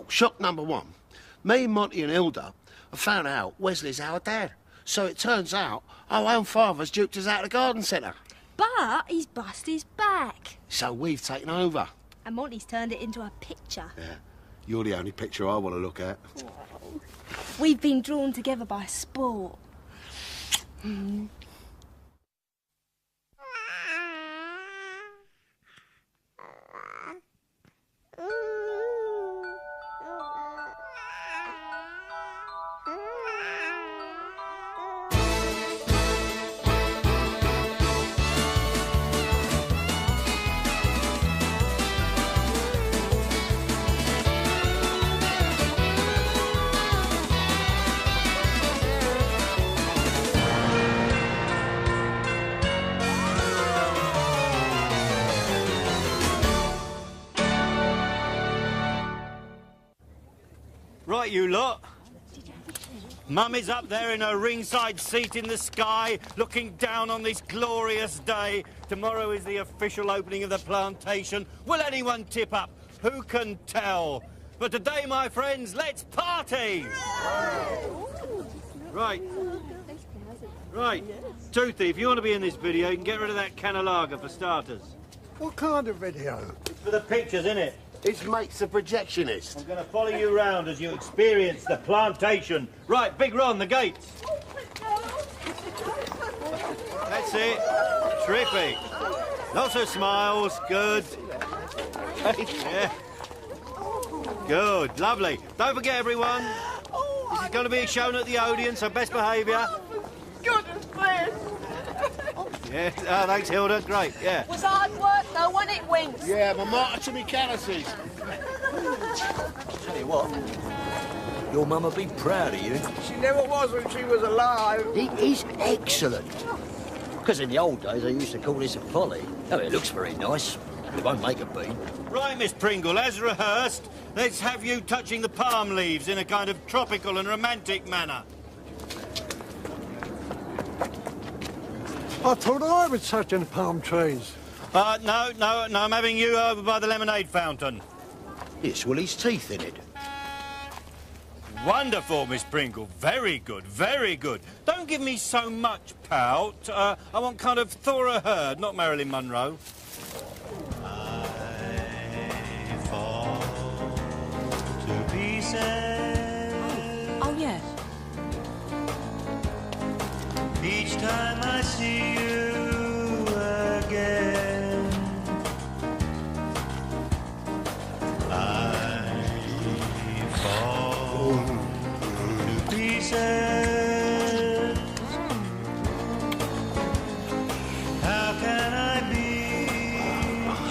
shock number one. Me, Monty and Hilda have found out Wesley's our dad. So it turns out our own father's duped us out of the garden centre. But he's bust his back. So we've taken over. And Monty's turned it into a picture. Yeah, you're the only picture I want to look at. Oh. We've been drawn together by sport. Right, you lot. Mummy's up there in her ringside seat in the sky, looking down on this glorious day. Tomorrow is the official opening of the plantation. Will anyone tip up? Who can tell? But today, my friends, let's party! Right. Right. Toothy, if you want to be in this video, you can get rid of that can of lager for starters. What kind of video? For the pictures, innit? His mate's a projectionist. I'm going to follow you round as you experience the plantation. Right, Big Ron, the gates. That's it. Terrific. Lots of smiles. Good. Yeah. Good. Lovely. Don't forget, everyone. This is going to be shown at the Odeon, so best behaviour. Goodness, please. Yeah. Oh, thanks, Hilda. Great. Yeah. Was hard work, though, wasn't it, Winks? Yeah, my martyr to me calluses. Tell you what, your mum'll be proud of you. She never was when she was alive. It is excellent. Because in the old days, they used to call this a folly. Oh, it looks very nice. It won't make a bean. Right, Miss Pringle, as rehearsed, let's have you touching the palm leaves in a kind of tropical and romantic manner. I thought I was touching palm trees. No, I'm having you over by the lemonade fountain. Yes, well, his teeth in it. Wonderful, Miss Pringle. Very good, very good. Don't give me so much pout. I want kind of Thora Hird, not Marilyn Monroe. I fall to pieces. Oh, yes. Each time I see you again, I fall to pieces. How can I be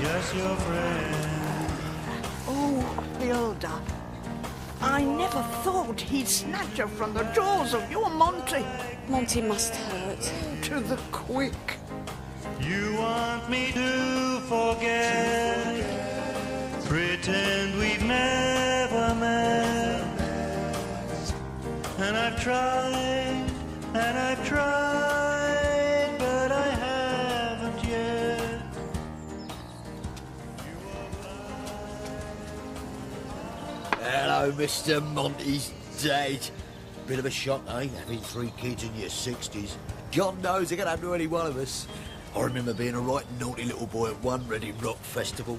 just your friend? Oh, Hilda, I never thought he'd snatch her from the jaws of your Monty. Monty must hurt. To the quick. You want me to forget, pretend we've never met. And I've tried, but I haven't yet. Hello, Mr. Monty's dad. Bit of a shock, eh? Having 3 kids in your 60s. God knows it can happen to any one of us. I remember being a right naughty little boy at one Reading Rock Festival.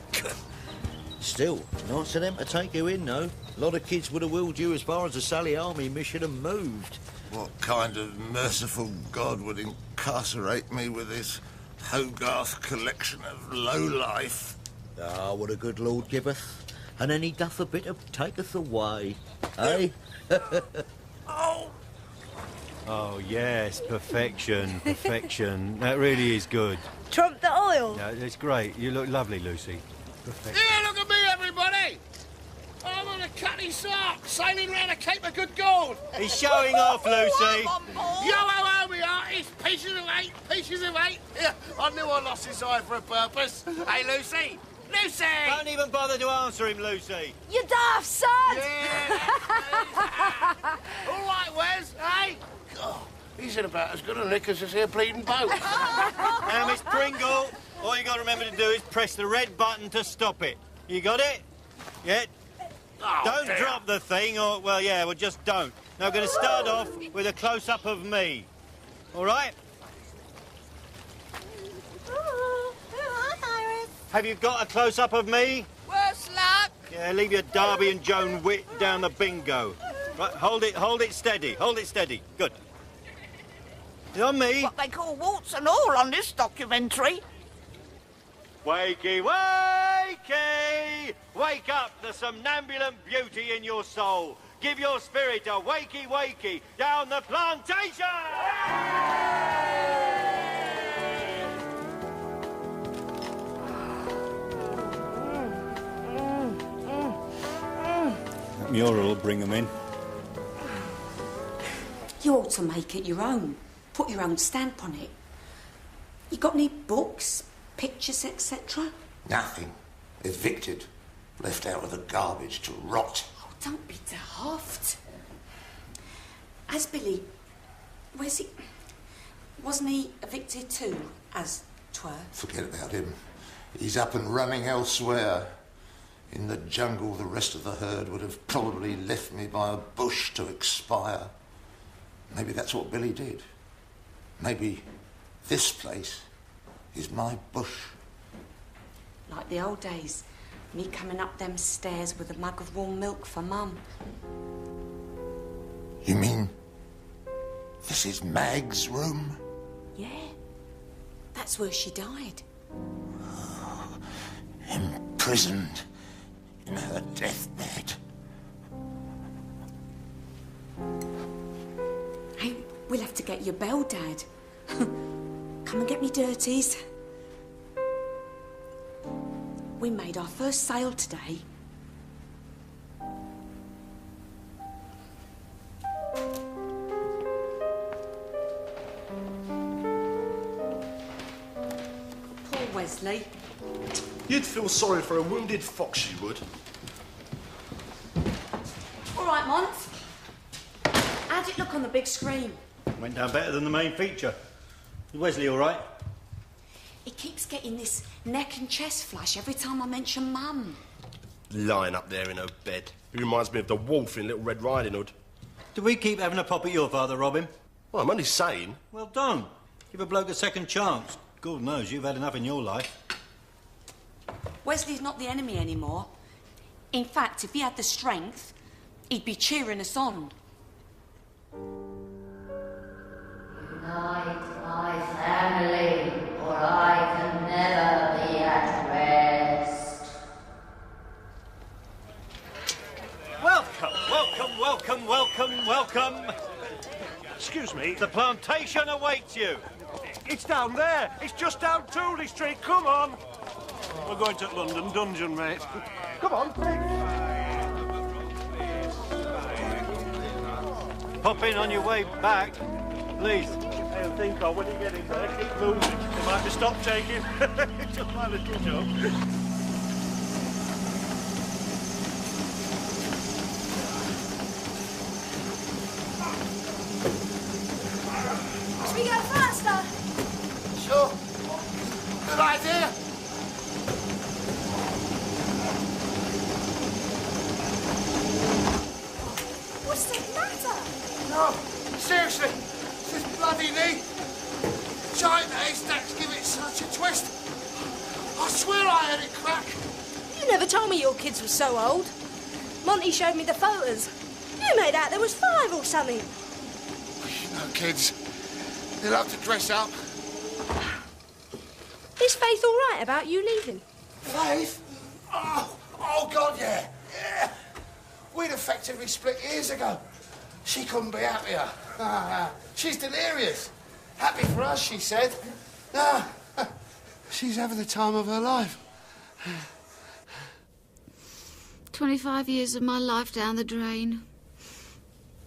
Still, nice of them to take you in, though. A lot of kids would have willed you as far as the Sally Army mission and moved. What kind of merciful God would incarcerate me with his Hogarth collection of lowlife? Ah, what a good Lord giveth, and then he doth a bit of taketh away, eh? Oh, yes, perfection, perfection. That really is good. Trump the oil. Yeah, it's great. You look lovely, Lucy. Perfection. Here, look at me, everybody! I'm on a cutty sark, sailing round a Cape of Good Gold. He's showing off, Lucy. Yo-ho-ho, me hearties, pieces of 8, pieces of 8. Yeah, I knew I lost his eye for a purpose. Hey, Lucy! Lucy! Don't even bother to answer him, Lucy. You daft son! Yeah, all right, Wes, eh? God, he's in about as good a lick as this here bleeding boat. Now, Miss Pringle, all you got to remember to do is press the red button to stop it. You got it? Yeah. Oh, Don't dear. drop the thing, or, well, yeah, well, just don't. Now, we're going to start off with a close-up of me. All right? Have you got a close-up of me? Worse luck. Yeah, leave your Darby and Joan wit down the bingo. Right, hold it steady. Hold it steady. Good. Is it on me? What they call warts and all on this documentary. Wakey, wakey! Wake up, the somnambulant beauty in your soul. Give your spirit a wakey, wakey down the plantation! That mural will bring them in. You ought to make it your own. Put your own stamp on it. You got any books, pictures, etc.? Nothing. Evicted. Left out of the garbage to rot. Oh, don't be daft. As Billy, where's he? Wasn't he evicted too, as 'twere? Forget about him. He's up and running elsewhere. In the jungle, the rest of the herd would have probably left me by a bush to expire. Maybe that's what Billy did. Maybe this place is my bush. Like the old days, me coming up them stairs with a mug of warm milk for Mum. You mean this is Mag's room? Yeah, that's where she died. Imprisoned in her deathbed. Hey, we'll have to get your bell, Dad. Come and get me dirties. We made our first sale today. Poor Wesley. You'd feel sorry for a wounded fox, you would. All right, Mont. How'd it look on the big screen? Went down better than the main feature. Is Wesley all right? He keeps getting this neck and chest flush every time I mention Mum. Lying up there in her bed. He reminds me of the wolf in Little Red Riding Hood. Do we keep having a pop at your father, Robin? Well, I'm only saying. Well, don't. Give a bloke a second chance. God knows you've had enough in your life. Wesley's not the enemy anymore. In fact, if he had the strength, he'd be cheering us on. Unite my family, or I can never be at rest. Welcome. Excuse me. The plantation awaits you. It's down there. It's just down Tooley Street. Come on. We're going to London Dungeon, mate. Come on, Pop in on your way back, please. I'll think of when you get in there. Keep moving. They might be stop taking. Just my little joke. Should we go faster? Sure. Good idea. What's the matter? No, seriously, this bloody knee. Giant haystacks give it such a twist. I swear I had it crack. You never told me your kids were so old. Monty showed me the photos. You made out there was 5 or something. You know, kids, they love to dress up. Is Faith all right about you leaving? Faith? Oh, God, yeah. Yeah. We'd effectively split years ago. She couldn't be happier. She's delirious. Happy for us, she said. She's having the time of her life. 25 years of my life down the drain.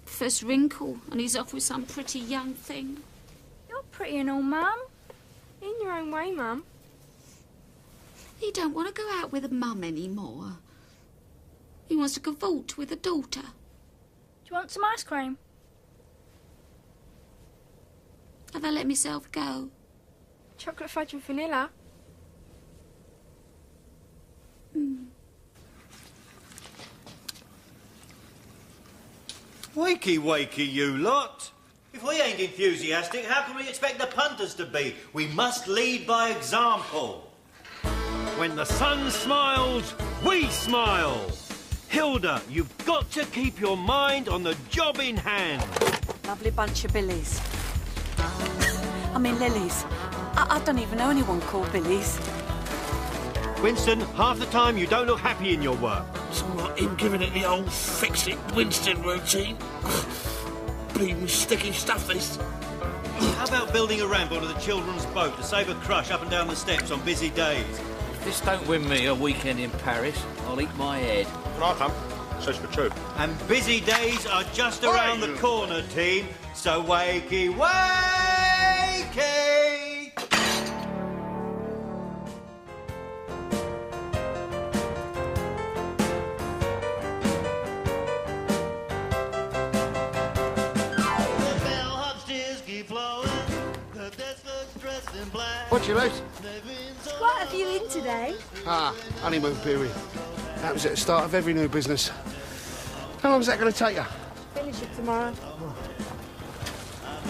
First wrinkle, and he's off with some pretty young thing. You're pretty and all, Mum. In your own way, Mum. He don't want to go out with a mum anymore. He wants to gavolt with a daughter. Do you want some ice cream? Have I let myself go? Chocolate fudge and vanilla. Wakey, wakey, you lot. If we ain't enthusiastic, how can we expect the punters to be? We must lead by example. When the sun smiles, we smile. Hilda, you've got to keep your mind on the job in hand. Lovely bunch of Billies. I mean, Lilies. I don't even know anyone called Billies. Winston, half the time you don't look happy in your work. It's all like him giving it the old fix-it Winston routine. Bleeding sticky stuff, this. How about building a ramp onto the children's boat to save a crush up and down the steps on busy days? If this don't win me a weekend in Paris, I'll eat my head. Can I come? Says for two. And busy days are just around the corner, team. So wakey, wakey! What you lose? Quite a few in today. Ah, honeymoon period. Happens at the start of every new business. How long is that going to take you? Finish it tomorrow.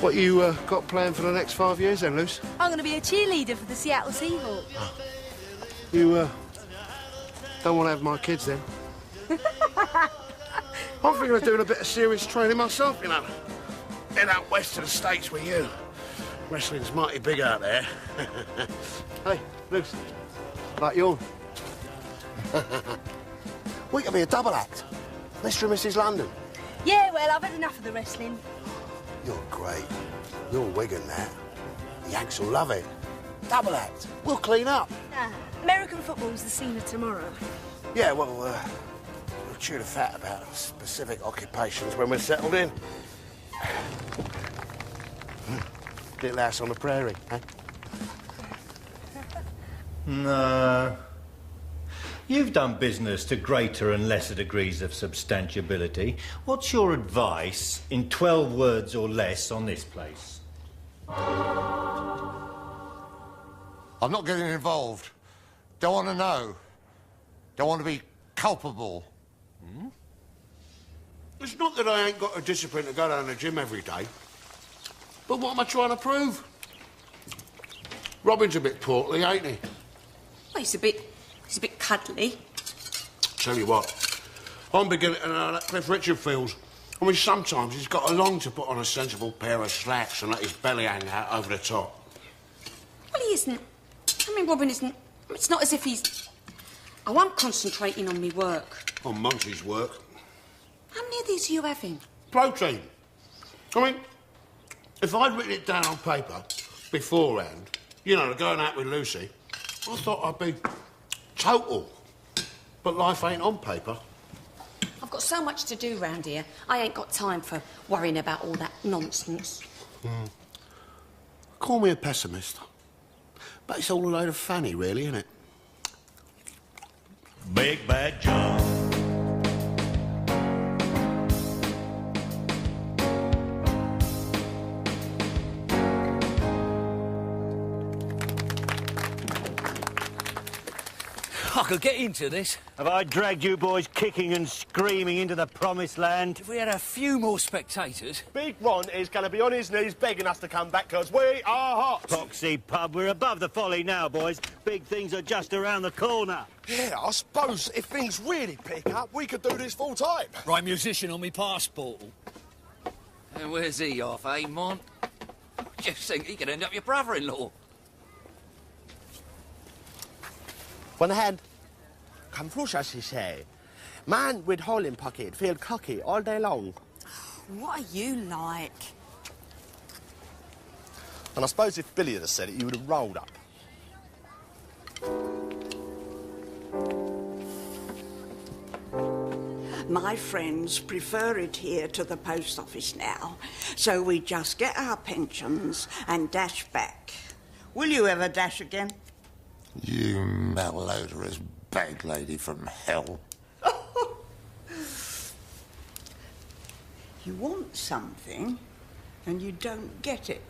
What you got planned for the next 5 years then, Luce? I'm going to be a cheerleader for the Seattle Seahawks. You don't want to have my kids then? I'm thinking of doing a bit of serious training myself, you know. Head out west to the States with you. Wrestling's mighty big out there. Hey, Luce, like yawn. We could be a double act. Mr. and Mrs. London. Yeah, well, I've had enough of the wrestling. You're great. You're wigging that. The Yanks will love it. Double act. We'll clean up. Nah, American football's the scene of tomorrow. Yeah, well, we'll chew the fat about specific occupations when we're settled in. Little house on the prairie, eh? No. You've done business to greater and lesser degrees of substantiability. What's your advice in 12 words or less on this place? I'm not getting involved. Don't want to know. Don't want to be culpable. It's not that I ain't got the discipline to go down to the gym every day. But what am I trying to prove? Robin's a bit portly, ain't he? Well, he's a bit cuddly. Tell you what, I'm beginning to know that Cliff Richard feels. I mean, sometimes he's got to long to put on a sensible pair of slacks and let his belly hang out over the top. Well, he isn't. I mean, Robin isn't. It's not as if he's... Oh, I'm concentrating on me work. On Monty's work. How many of these are you having? Protein. I mean, if I'd written it down on paper beforehand, you know, going out with Lucy, I thought I'd be total. But life ain't on paper. I've got so much to do round here. I ain't got time for worrying about all that nonsense. Call me a pessimist. But it's all a load of fanny, really, isn't it? Big Bad John. I could get into this. Have I dragged you boys kicking and screaming into the promised land? If we had a few more spectators... Big Ron is going to be on his knees begging us to come back because we are hot. Poxy pub, we're above the folly now, boys. Big things are just around the corner. Yeah, I suppose if things really pick up, we could do this full time. Right musician on me passport. And where's he off, eh, Mon? Just think he could end up your brother-in-law. One hand. Confucius, as he say. Man with hole in pocket feel cocky all day long. What are you like? And I suppose if Billy had said it, you would have rolled up. My friends prefer it here to the post office now, so we just get our pensions and dash back. Will you ever dash again? You malodorous bag lady from hell. You want something and you don't get it.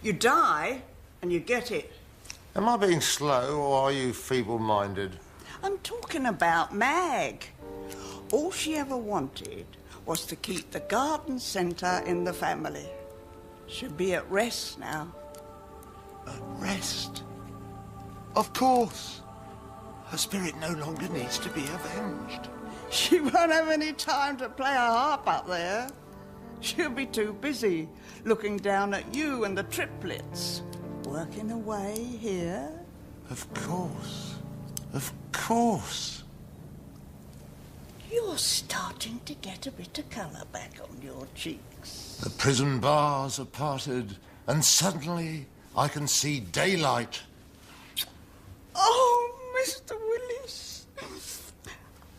You die and you get it. Am I being slow or are you feeble-minded? I'm talking about Mag. All she ever wanted was to keep the garden centre in the family. She'll be at rest now. At rest? Of course. Her spirit no longer needs to be avenged. She won't have any time to play her harp up there. She'll be too busy looking down at you and the triplets, working away here. Of course. Of course. You're starting to get a bit of colour back on your cheeks. The prison bars are parted, and suddenly I can see daylight. Oh, Mr. Willis.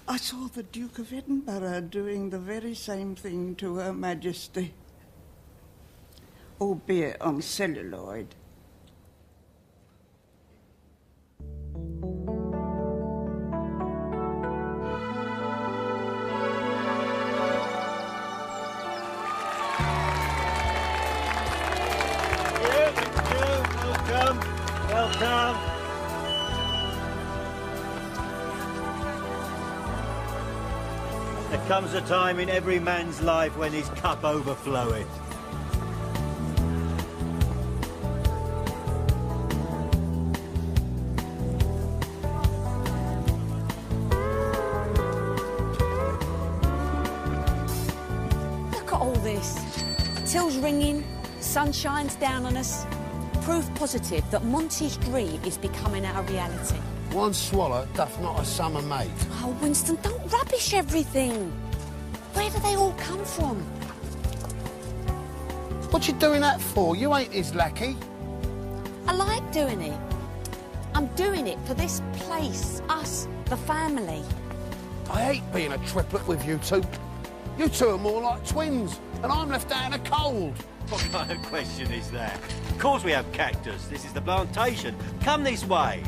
I saw the Duke of Edinburgh doing the very same thing to Her Majesty, albeit on celluloid. Welcome. There comes a time in every man's life when his cup overfloweth. Look at all this. Till's ringing, sun shines down on us. Proof positive that Monty's dream is becoming our reality. One swallow doth not a summer make. Oh, Winston, don't rubbish everything. Where do they all come from? What you doing that for? You ain't his lackey. I like doing it. I'm doing it for this place, us, the family. I hate being a triplet with you two. You two are more like twins, and I'm left out in the cold. What kind of question is that? Of course we have cactus. This is the plantation. Come this way.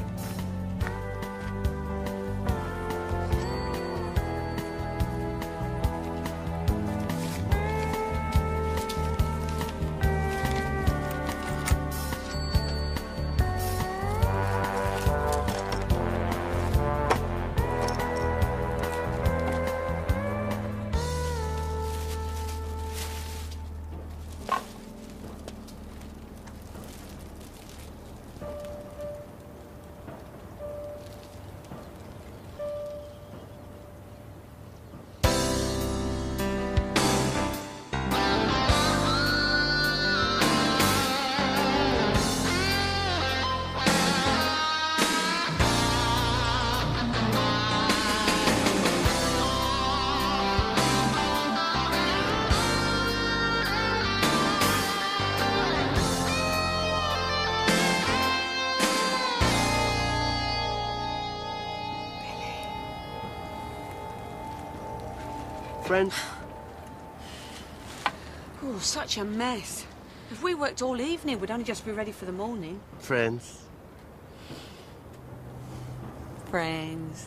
Friends? Oh, such a mess. If we worked all evening, we'd only just be ready for the morning. Friends? Friends.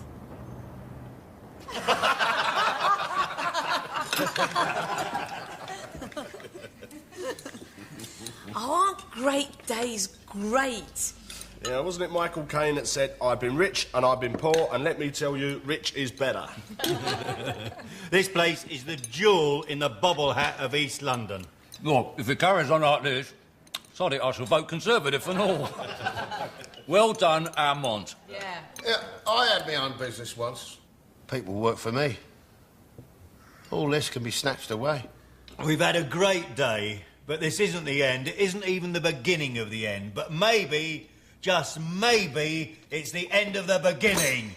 Oh, aren't great days great? Yeah, wasn't it Michael Caine that said, I've been rich and I've been poor, and let me tell you, rich is better. This place is the jewel in the bobble hat of East London. Look, if it carries on like this, sorry, I shall vote Conservative and all. Well done, our Mont. Yeah, I had my own business once. People work for me. All this can be snatched away. We've had a great day, but this isn't the end. It isn't even the beginning of the end. But maybe, just maybe, it's the end of the beginning.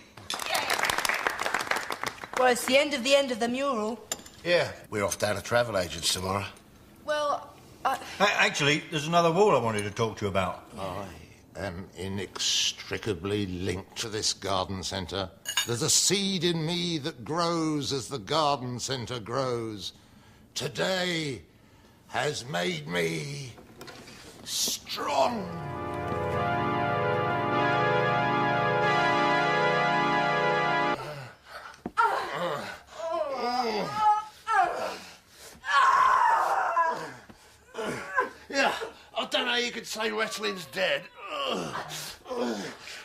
Well, it's the end of the mural. Yeah, we're off down to travel agents tomorrow. Well, Actually, there's another wall I wanted to talk to you about. I am inextricably linked to this garden centre. There's a seed in me that grows as the garden centre grows. Today has made me strong. Yeah, I don't know how you could say wrestling's dead.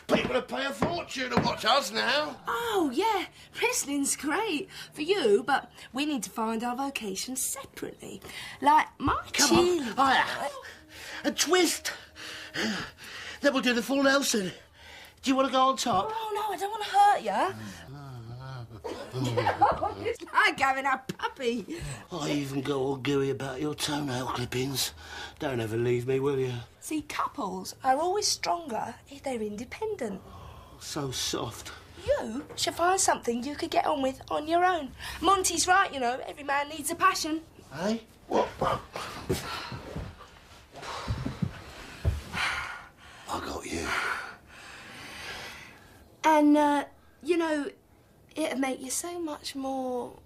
People are paying a fortune to watch us now. Oh, yeah, wrestling's great for you, but we need to find our vocations separately. Like my cheerleader. A twist. Then we'll do the full Nelson. Do you want to go on top? Oh, no, I don't want to hurt you. It's like having a puppy. I even got all gooey about your toenail clippings. Don't ever leave me, will you? See, couples are always stronger if they're independent. So soft. You should find something you could get on with on your own. Monty's right, you know, every man needs a passion. Eh? What? I got you. And, you know, it'd make you so much more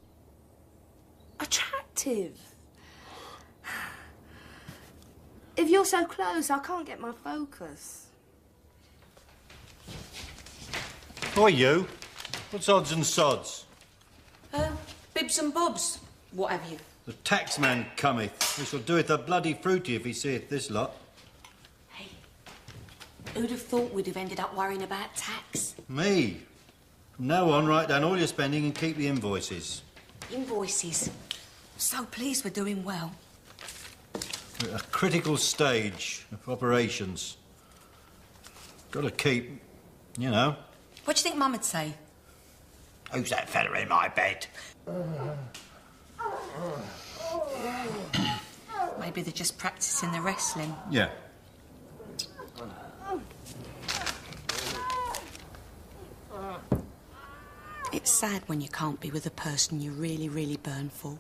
attractive. If you're so close, I can't get my focus. Oi, you. What's odds and sods? Bibs and bobs, what have you? The taxman cometh. We shall doeth a bloody fruity if he seeth this lot. Hey, who'd have thought we'd have ended up worrying about tax? Me. From now on, write down all your spending and keep the invoices. Invoices. So pleased we're doing well. We're at a critical stage of operations. Got to keep, you know. What do you think Mum would say? Who's that fella in my bed? Maybe they're just practising the wrestling. Yeah. It's sad when you can't be with a person you really, really burn for.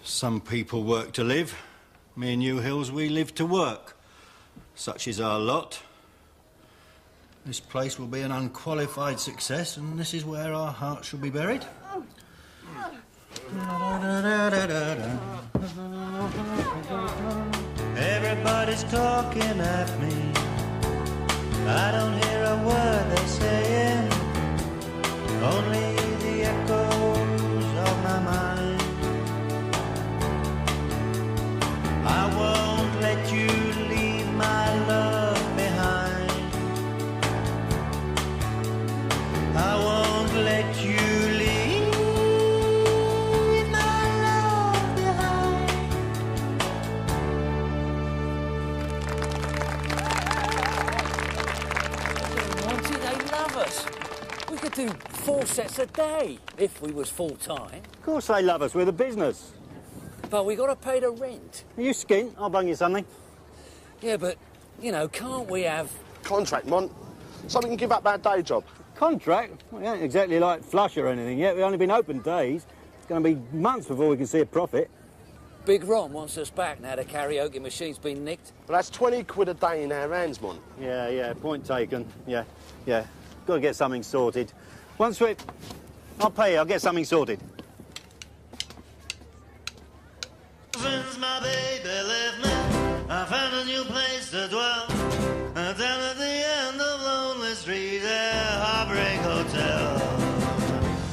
Some people work to live. Me and you, Hills, we live to work. Such is our lot. This place will be an unqualified success, and this is where our hearts shall be buried. Everybody's talking at me. I don't hear a word they're saying, only the echoes of my mind. I won't let you leave my love behind. I won't let you leave my love behind. Monty, they love us. We could do 4 sets a day if we was full-time. Of course they love us, we're the business. But we got to pay the rent. Are you skint? I'll bung you something. Yeah, but, you know, can't we have... Contract, Mont. Something you can give up our day job. Contract? Well, it ain't exactly like flush or anything yet. We've only been open days. It's going to be months before we can see a profit. Big Ron wants us back now the karaoke machine's been nicked. But that's 20 quid a day in our hands, Mont. Yeah, point taken. Yeah. Got to get something sorted. Once we... I'll pay you, I'll get something sorted. Since my baby left me, I found a new place to dwell. Down at the end of Lonely Street, a Heartbreak Hotel.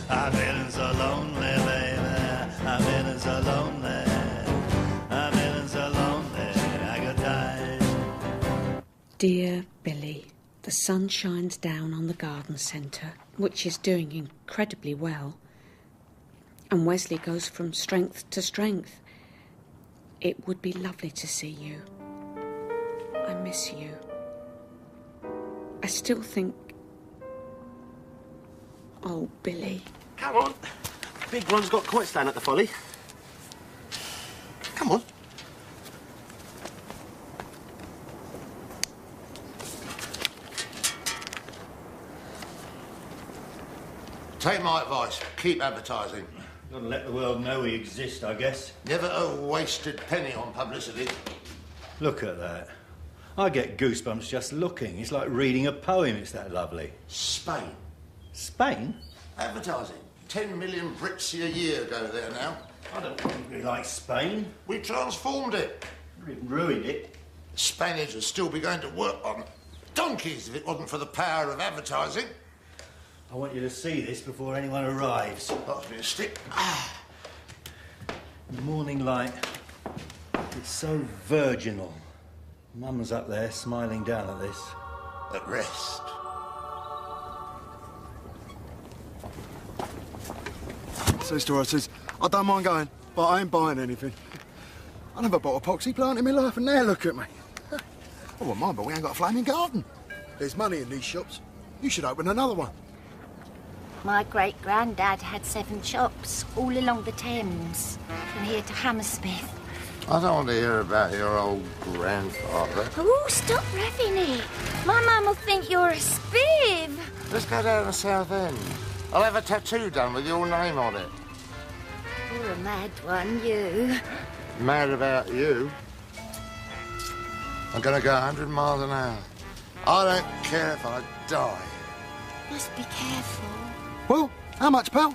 I've been so lonely, baby. I've been so lonely. I've been so lonely, I could die. Dear Billy, the sun shines down on the garden centre, which is doing incredibly well. And Wesley goes from strength to strength. It would be lovely to see you. I miss you. I still think... Oh, Billy. Come on. Big Ron's got quite stand at the folly. Come on. Take my advice. Keep advertising. Got to let the world know we exist, I guess. Never a wasted penny on publicity. Look at that. I get goosebumps just looking. It's like reading a poem. It's that lovely. Spain. Spain? Advertising. 10 million Brits a year go there now. I don't really like Spain. We transformed it. We ruined it. The Spaniards would still be going to work on donkeys if it wasn't for the power of advertising. I want you to see this before anyone arrives. Pass me a stick. The morning light. It's so virginal. Mum's up there, smiling down at this. At rest. Says to her, says, I don't mind going, but I ain't buying anything. I never bought a poxy plant in my life, and now look at me. I wouldn't mind, but we ain't got a flaming garden. There's money in these shops. You should open another one. My great-granddad had 7 shops all along the Thames, from here to Hammersmith. I don't want to hear about your old grandfather. Oh, stop revving it. My mum will think you're a spiv. Let's go down to South End. I'll have a tattoo done with your name on it. You're a mad one, you. Mad about you? I'm gonna go 100 miles an hour. I don't care if I die. Must be careful. Well, how much, pal?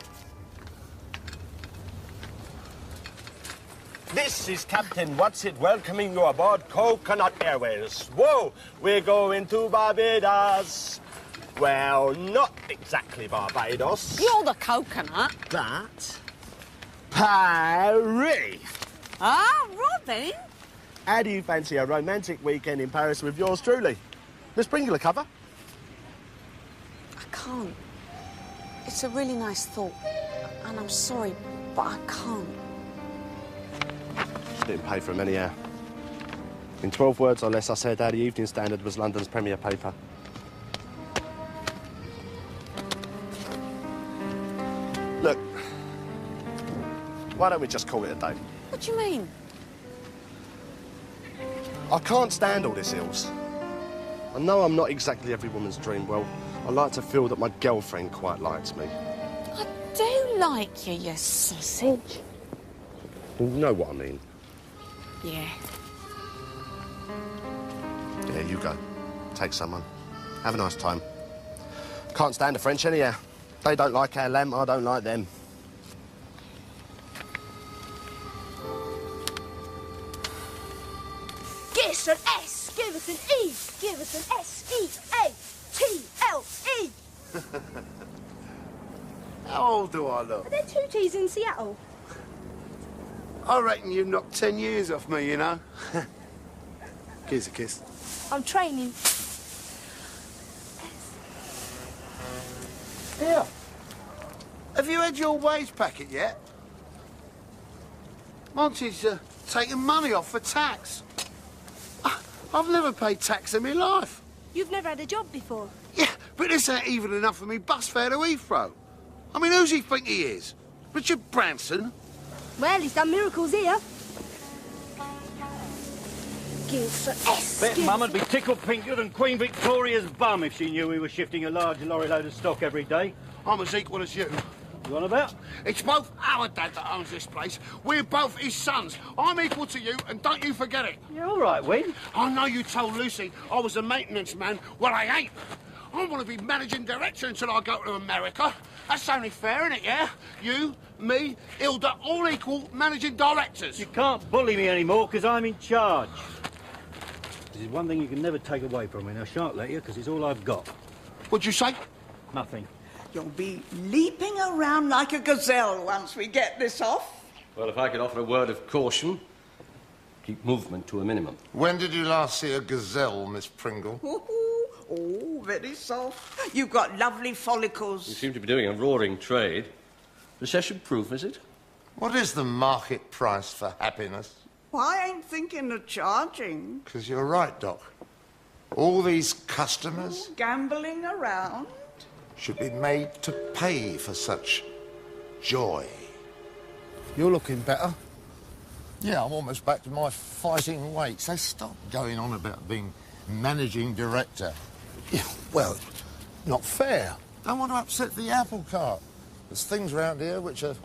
This is Captain What's-It welcoming you aboard Coconut Airways. Whoa, we're going to Barbados. Well, not exactly Barbados. You're the coconut. But Paris. Ah, Robin? How do you fancy a romantic weekend in Paris with yours truly? Miss Pringle, a cover? I can't. It's a really nice thought, and I'm sorry, but I can't. She didn't pay for him anyhow. In 12 words or less, I said how the Evening Standard was London's premier paper. Look, why don't we just call it a day? What do you mean? I can't stand all this, Hills. I know I'm not exactly every woman's dream. Well, I like to feel that my girlfriend quite likes me. I do like you, you sausage. You know what I mean. Yeah. Yeah, you go. Take someone. Have a nice time. Can't stand the French anyhow. They don't like our lamb, I don't like them. Give us an S, give us an E, give us an S-E-A-T-L-E. How old do I look? Are there 2 T's in Seattle? I reckon you've knocked 10 years off me, you know. Kiss a kiss. I'm training. Here. Have you had your wage packet yet? Monty's taking money off for tax. I've never paid tax in my life. You've never had a job before? Yeah, but this ain't even enough for me bus fare to Heathrow. I mean, who's he think he is? Richard Branson? Well, he's done miracles here. Give us an S. Bet Mum would be tickled pinker than Queen Victoria's bum if she knew we were shifting a large lorry load of stock every day. I'm as equal as you. You on about? It's both our dad that owns this place. We're both his sons. I'm equal to you, and don't you forget it. You're all right, Win. I know you told Lucy I was a maintenance man. Well, I ain't. I want to be managing director until I go to America. That's only fair, isn't it, yeah? You, me, Hilda, all equal managing directors. You can't bully me anymore because I'm in charge. This is one thing you can never take away from me, and I shan't let you because it's all I've got. What'd you say? Nothing. You'll be leaping around like a gazelle once we get this off. Well, if I could offer a word of caution, keep movement to a minimum. When did you last see a gazelle, Miss Pringle? Oh, very soft. You've got lovely follicles. You seem to be doing a roaring trade. Recession-proof, is it? What is the market price for happiness? I ain't thinking of charging. Because you're right, Doc. All these customers Gambling around. should be made to pay for such joy. You're looking better. Yeah, I'm almost back to my fighting weight, so stop going on about being managing director. Yeah, well, not fair. Don't want to upset the apple cart. There's things around here which are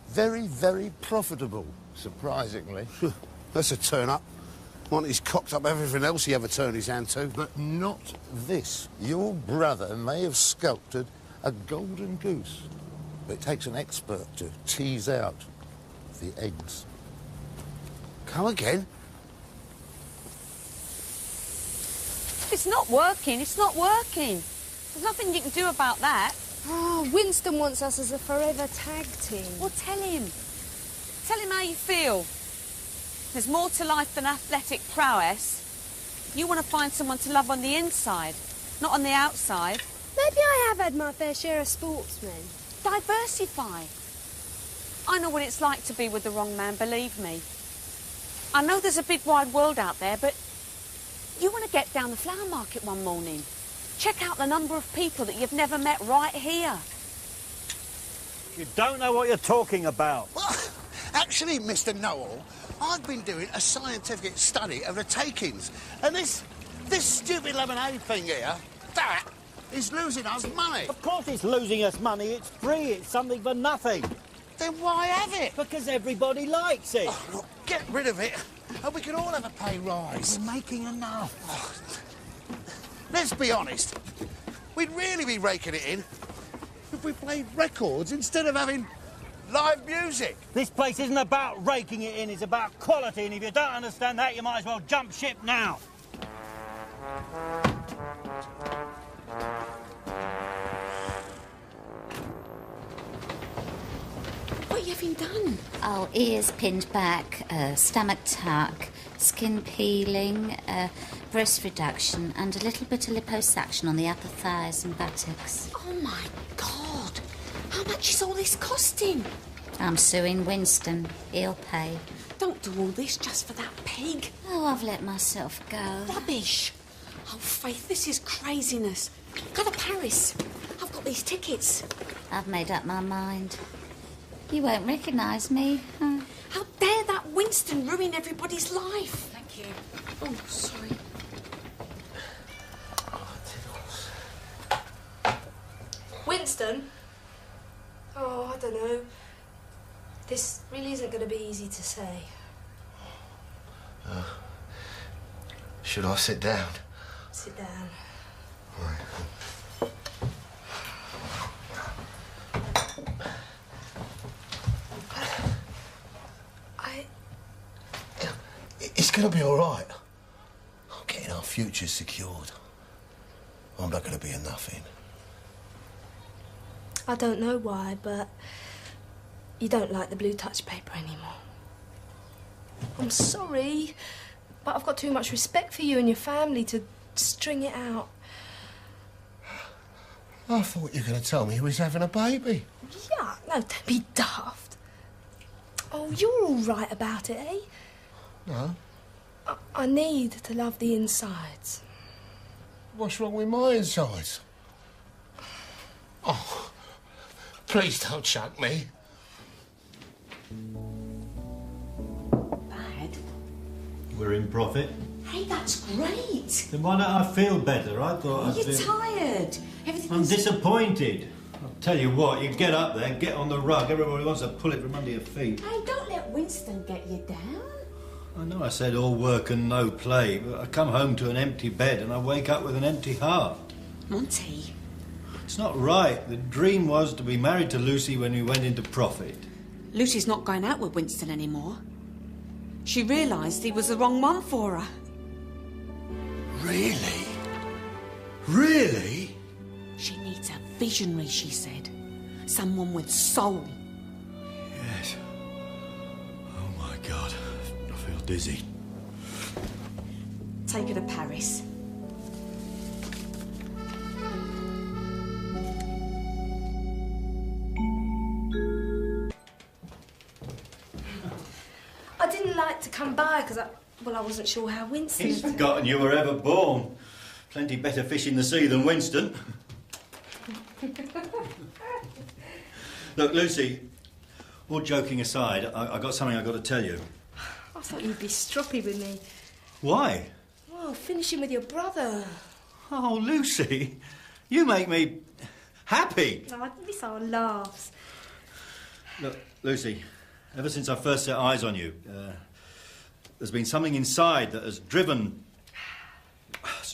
very, very profitable, surprisingly. That's a turn-up. Monty's cocked up everything else he ever turned his hand to. But not this. Your brother may have sculpted a golden goose, but it takes an expert to tease out the eggs. Come again? It's not working, it's not working. There's nothing you can do about that. Oh, Winston wants us as a forever tag team. Well, tell him. Tell him how you feel. There's more to life than athletic prowess. You want to find someone to love on the inside, not on the outside. Maybe I have had my fair share of sportsmen. Diversify. I know what it's like to be with the wrong man, believe me. I know there's a big wide world out there, but you want to get down the flower market one morning. Check out the number of people that you've never met right here. You don't know what you're talking about. Well, actually, Mr. Noel, I've been doing a scientific study of the takings, and this stupid lemonade thing here, that is losing us money. Of course it's losing us money. It's free. It's something for nothing. Then why have it? Because everybody likes it. Oh, look, get rid of it, and we can all have a pay rise. We're making enough. Oh, let's be honest. We'd really be raking it in if we played records instead of having live music. This place isn't about raking it in. It's about quality, and if you don't understand that, you might as well jump ship now. What have you having done? Oh, ears pinned back, stomach tuck, skin peeling, breast reduction, and a little bit of liposuction on the upper thighs and buttocks. Oh, my God. How much is all this costing? I'm suing Winston. He'll pay. Don't do all this just for that pig. Oh, I've let myself go. Rubbish. Oh, Faith, this is craziness. Go to Paris. I've got these tickets. I've made up my mind. You won't recognise me. Huh? How dare that Winston ruin everybody's life? Thank you. Oh, sorry. Winston? Oh, I don't know. This really isn't going to be easy to say. Should I sit down? Sit down. Right. It's going to be all right. I'm getting our future secured. I'm not going to be a nothing. I don't know why, but you don't like the blue touch paper anymore. I'm sorry, but I've got too much respect for you and your family to string it out. I thought you were going to tell me he was having a baby. Yeah, no, don't be daft. Oh, you're all right about it, eh? No. I need to love the insides. What's wrong with my insides? Oh, please don't chuck me. Bad. We're in profit. Hey, that's great. Then why don't I feel better? I thought I'd You're feel... tired. I'm Everything's... disappointed. I'll tell you what, you get up there, get on the rug. Everybody wants to pull it from under your feet. Hey, don't let Winston get you down. I know I said all work and no play, but I come home to an empty bed and I wake up with an empty heart. Monty. It's not right. The dream was to be married to Lucy when we went into profit. Lucy's not going out with Winston anymore. She realised he was the wrong one for her. Really? Really? She needs a visionary, she said. Someone with soul. Yes. Oh, my God. I feel dizzy. Take her to Paris. I didn't like to come by because I wasn't sure how Winston... He's forgotten you were ever born. Plenty better fish in the sea than Winston. Look, Lucy, all joking aside, I got something I've got to tell you. I thought you'd be stroppy with me. Why? Well, finishing with your brother. Oh, Lucy, you make me happy. Oh, this all laughs. Look, Lucy, ever since I first set eyes on you, there's been something inside that has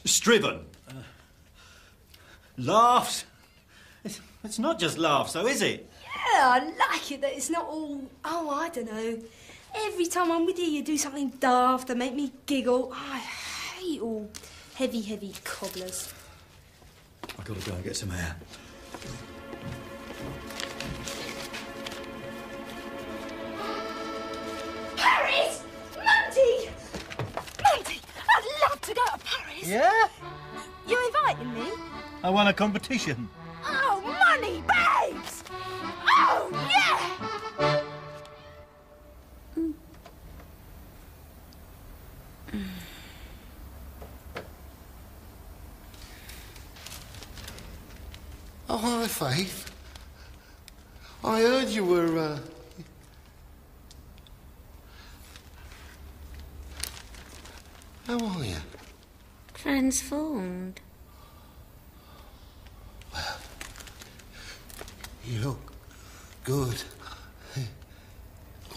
striven, laughs. It's not just laughs, though, is it? Yeah, I like it that it's not all... Oh, I don't know. Every time I'm with you, you do something daft to make me giggle. I hate all heavy cobblers. I've got to go and get some air. Paris! Monty! Monty, I'd love to go to Yeah? You inviting me? I won a competition. Oh, money, babes! Oh, yeah! Oh, hi, Faith. I heard you were, How are you? Transformed. Well, you look good.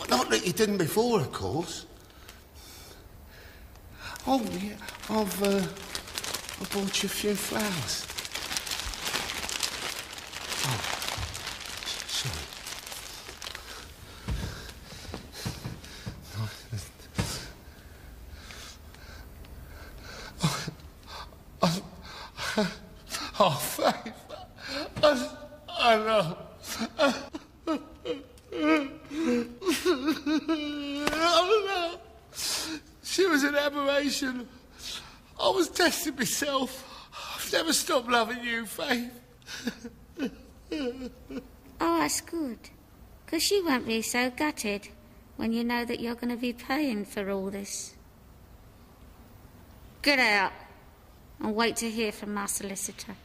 Not that you didn't before, of course. Oh, yeah, I bought you a few flowers. Oh, sorry. Oh, Faith, I know. Oh, no. She was an aberration. I was testing myself. I've never stopped loving you, Faith. Oh, that's good. 'Cause you won't be so gutted when you know that you're going to be paying for all this. Get out and wait to hear from my solicitor.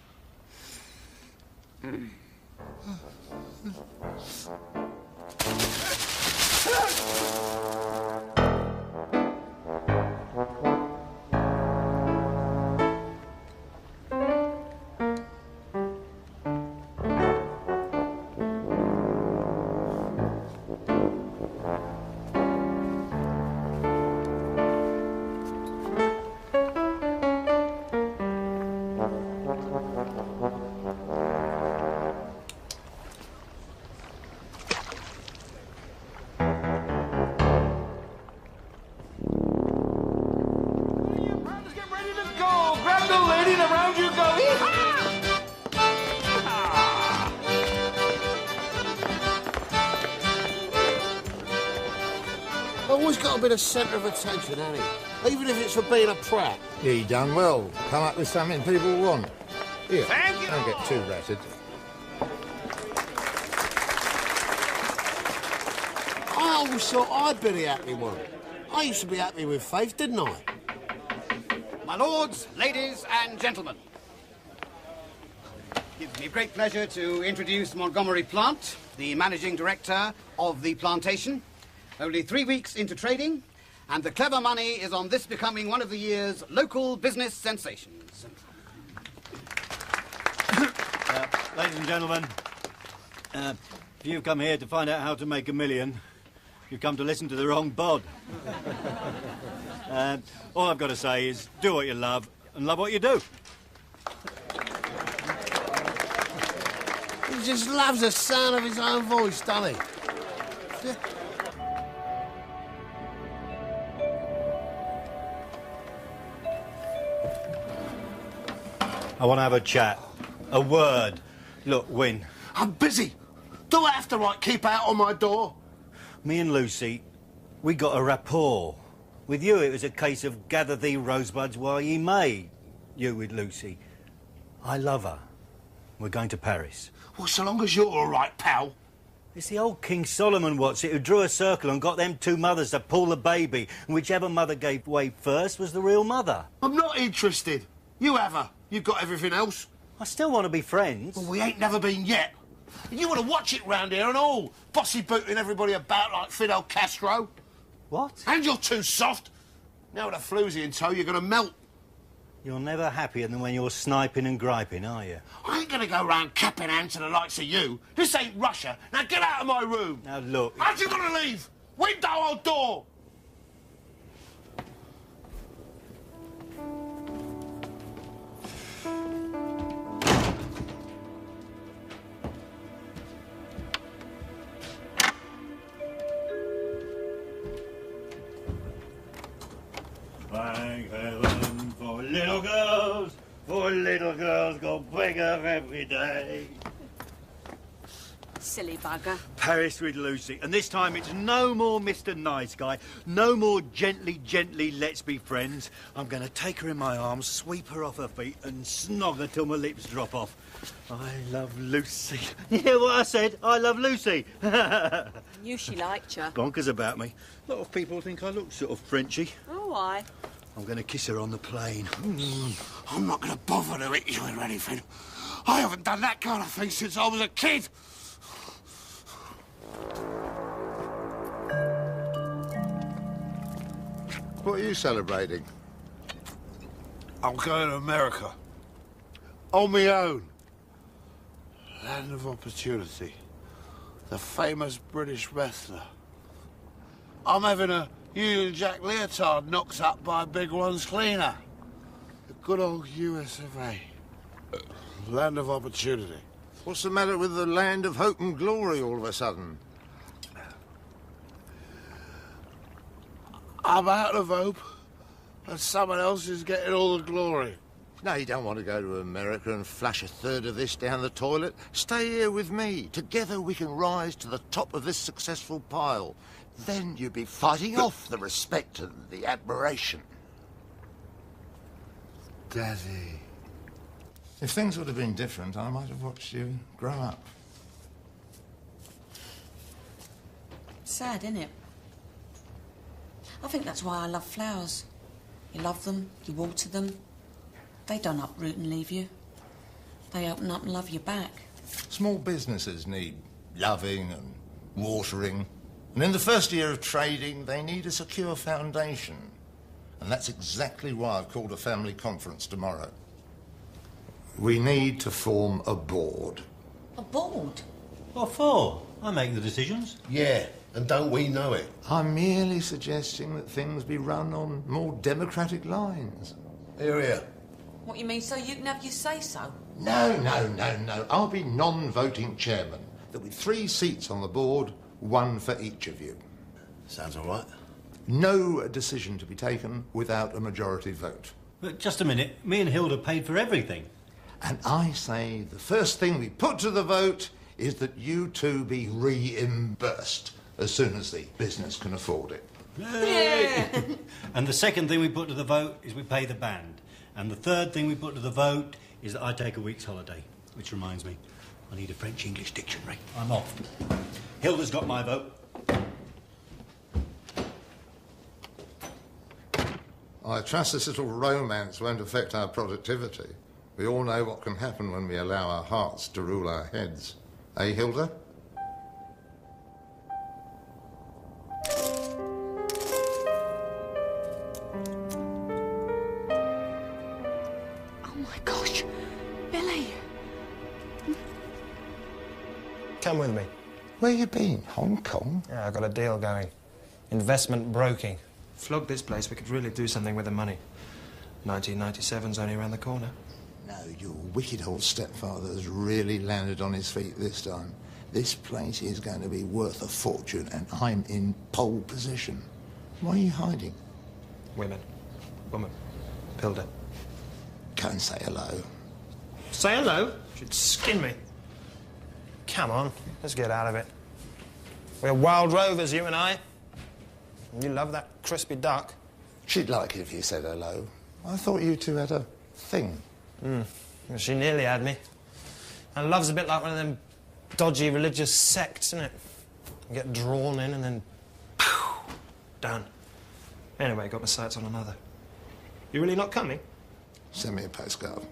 Grab the lady and around you go. Always got a bit of centre of attention, hasn't he? Even if it's for being a prat. Yeah, you done well. Come up with something people want. Here, Thank you. don't get too ratted. I always thought I'd be the happy one. I used to be happy with Faith, didn't I? My lords, ladies and gentlemen, it gives me great pleasure to introduce Montgomery Plant, the managing director of the plantation. Only 3 weeks into trading, and the clever money is on this becoming one of the year's local business sensations. Ladies and gentlemen, if you've come here to find out how to make $1 million, you've come to listen to the wrong bod. All I've got to say is do what you love and love what you do. He just loves the sound of his own voice, doesn't he? I want to have a chat. A word. Look, Win. I'm busy. Do I have to, keep out on my door? Me and Lucy, we got a rapport. With you, it was a case of gather thee rosebuds while ye may. You with Lucy. I love her. We're going to Paris. Well, so long as you're all right, pal. It's the old King Solomon, what's it, who drew a circle and got them two mothers to pull the baby, and whichever mother gave way first was the real mother. I'm not interested. You have her. You've got everything else. I still want to be friends. Well, we ain't never been yet. And you want to watch it round here and all. Bossy booting everybody about like Fidel Castro. What? And you're too soft. Now with a floozy in tow, you're going to melt. You're never happier than when you're sniping and griping, are you? I ain't going to go round capping hands to the likes of you. This ain't Russia. Now get out of my room. Now look... How do you want to leave? Window or door? Thank heaven for little girls go bigger every day. silly bugger. Paris with Lucy. And this time it's no more Mr. Nice Guy, no more gently, gently, let's be friends. I'm going to take her in my arms, sweep her off her feet and snog her till my lips drop off. I love Lucy. You hear what I said? I love Lucy. Knew she liked you. Bonkers about me. A lot of people think I look sort of Frenchy. Oh, why? I'm going to kiss her on the plane. I'm not going to bother to hit you or anything. I haven't done that kind of thing since I was a kid. What are you celebrating? I'm going to America. On my own. Land of opportunity. The famous British wrestler. I'm having a Union Jack leotard knocked up by a big one's cleaner. The good old US of A. Land of opportunity. What's the matter with the land of hope and glory all of a sudden? I'm out of hope, and someone else is getting all the glory. No, you don't want to go to America and flush a third of this down the toilet. Stay here with me. Together we can rise to the top of this successful pile. Then you'll be fighting off the respect and the admiration. Daddy. If things would have been different, I might have watched you grow up. Sad, isn't it? I think that's why I love flowers. You love them, you water them. They don't uproot and leave you. They open up and love you back. Small businesses need loving and watering. And in the first year of trading, they need a secure foundation. And that's exactly why I've called a family conference tomorrow. We need to form a board. A board? What for? I make the decisions. Yeah, and don't we know it? I'm merely suggesting that things be run on more democratic lines. Here. What you mean, so you can have your say-so? No. I'll be non-voting chairman. There'll be 3 seats on the board, 1 for each of you. Sounds all right. No decision to be taken without a majority vote. But just a minute, me and Hilda paid for everything. And I say the first thing we put to the vote is that you two be reimbursed as soon as the business can afford it. Yeah. And the second thing we put to the vote is we pay the band. And the third thing we put to the vote is that I take a week's holiday. Which reminds me, I need a French-English dictionary. I'm off. Hilda's got my vote. I trust this little romance won't affect our productivity. We all know what can happen when we allow our hearts to rule our heads. Eh, Hilda? Oh, my gosh. Billy. Come with me. Where you been? Hong Kong? Yeah, I've got a deal going. Investment broking. Flog this place, we could really do something with the money. 1997's only around the corner. No, your wicked old stepfather has really landed on his feet this time. This place is going to be worth a fortune, and I'm in pole position. Why are you hiding? Women. Woman. Hilda. Go and say hello. Say hello? She'd skin me. Come on, let's get out of it. We're wild rovers, you and I. You love that crispy duck. She'd like it if you said hello. I thought you two had a thing. Well, she nearly had me. And love's a bit like one of them dodgy religious sects, isn't it? You get drawn in and then... Poof, done. Anyway, got my sights on another. You really not coming? Send me a postcard.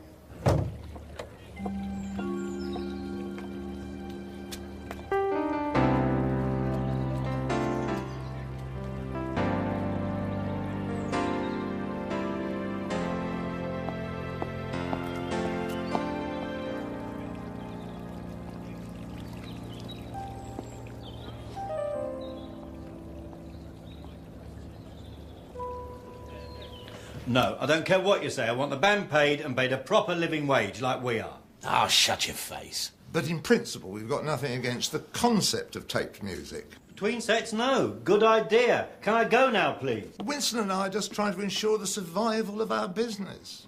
No, I don't care what you say. I want the band paid and paid a proper living wage like we are. Ah, shut your face. But in principle, we've got nothing against the concept of taped music. Between sets, no. Good idea. Can I go now, please? Winston and I are just trying to ensure the survival of our business.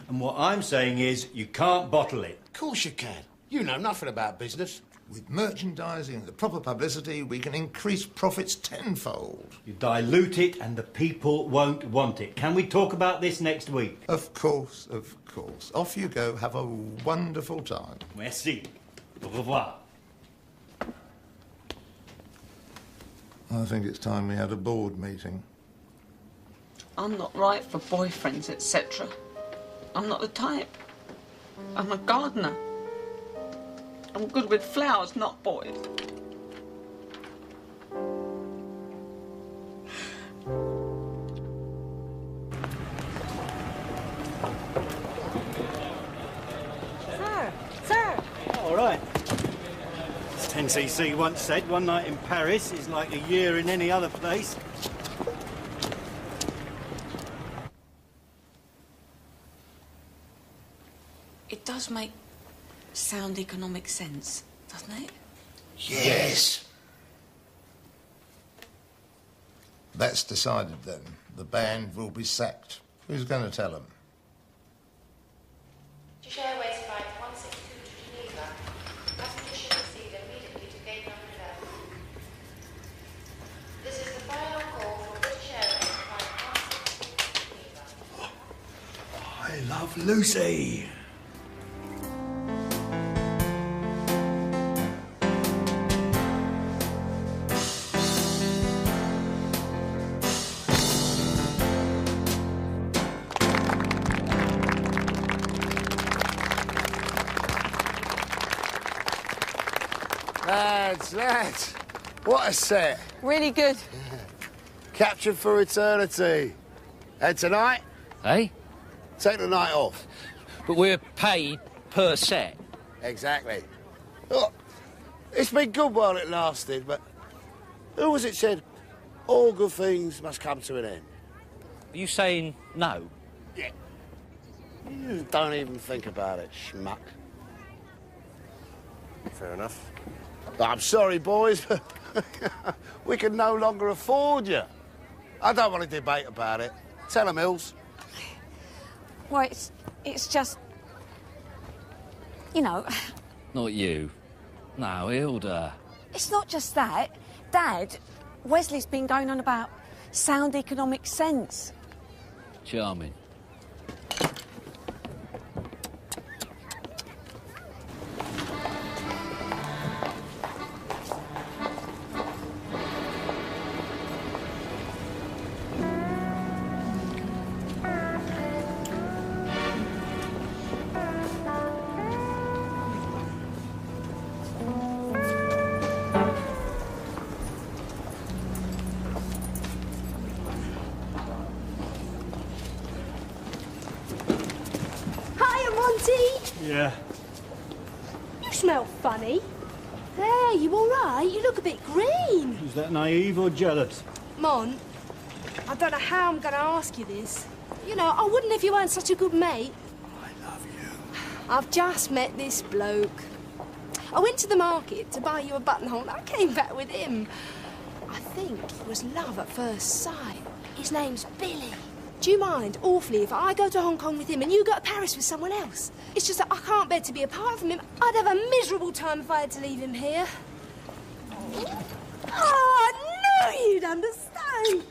And what I'm saying is, you can't bottle it. Of course you can. You know nothing about business. With merchandising and the proper publicity, we can increase profits tenfold. You dilute it and the people won't want it. Can we talk about this next week? Of course, of course. Off you go. Have a wonderful time. Merci. Au revoir. I think it's time we had a board meeting. I'm not right for boyfriends, etc. I'm not the type. I'm a gardener. I'm good with flowers, not boys. Sir! All right. As 10cc once said, one night in Paris is like a year in any other place. It does make sound economic sense, doesn't it? Yes. That's decided then. The band will be sacked. Who's going to tell them? British Airways flight 162 to Geneva. Passengers should proceed immediately to gate number 11. This is the final call for British Airways flight 162 to Geneva. I love Lucy. Lads, what a set. Really good. Captured for eternity. And tonight? Eh? Take the night off. But we're paid per set. Exactly. Look, it's been good while it lasted, but who was it said, all good things must come to an end? Are you saying no? Yeah. Don't even think about it, schmuck. Fair enough. I'm sorry, boys, but we can no longer afford you. I don't want to debate about it. Tell them, Hills. Well, it's just... You know... Not you. No, Hilda. It's not just that. Dad, Wesley's been going on about sound economic sense. Charming. Yeah. You smell funny. Hey, you all right? You look a bit green. Is that naive or jealous? Mon, I don't know how I'm going to ask you this. You know, I wouldn't if you weren't such a good mate. I love you. I've just met this bloke. I went to the market to buy you a buttonhole and I came back with him. I think it was love at first sight. His name's Billy. Do you mind, awfully, if I go to Hong Kong with him and you go to Paris with someone else? It's just that I can't bear to be apart from him. I'd have a miserable time if I had to leave him here. Oh, I knew you'd understand.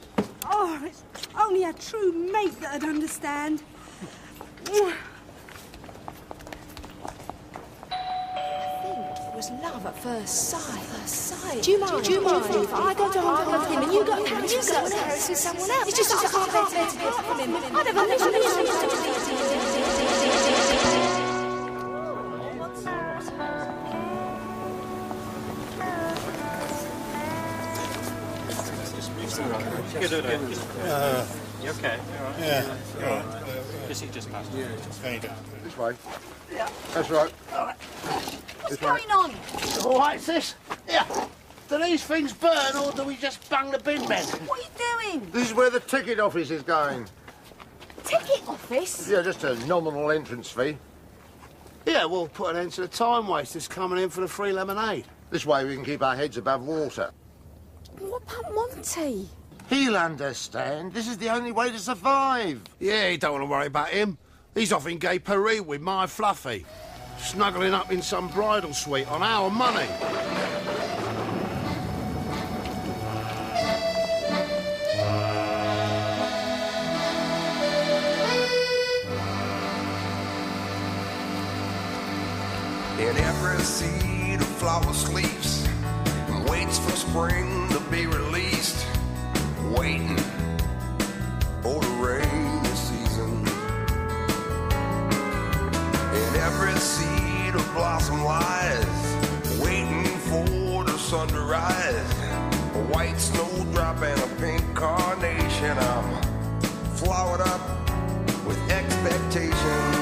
Oh, it's only a true mate that'd understand. It was love at first sight. Do you mind if I go to Hong Kong with him and you go to Paris with someone else? It's just that I can't bear to be apart from him. I'd have a miserable You okay? Yeah. This is just past. There you go. This way. Yeah. That's right. All right. What's going on? All right, sis? Yeah. Do these things burn or do we just bung the bin men? What are you doing? This is where the ticket office is going. Ticket office? Yeah, just a nominal entrance fee. Yeah, we'll put an end to the time wasters coming in for the free lemonade. This way we can keep our heads above water. What about Monty? He'll understand. This is the only way to survive. Yeah, you don't want to worry about him. He's off in Gay Paris with my Fluffy. snuggling up in some bridal suite on our money. In every seed a flower sleeps and waits for spring to be released, waiting for the rainy season. In every seed a blossom lies, waiting for the sun to rise. A white snowdrop and a pink carnation, I'm flowered up with expectation.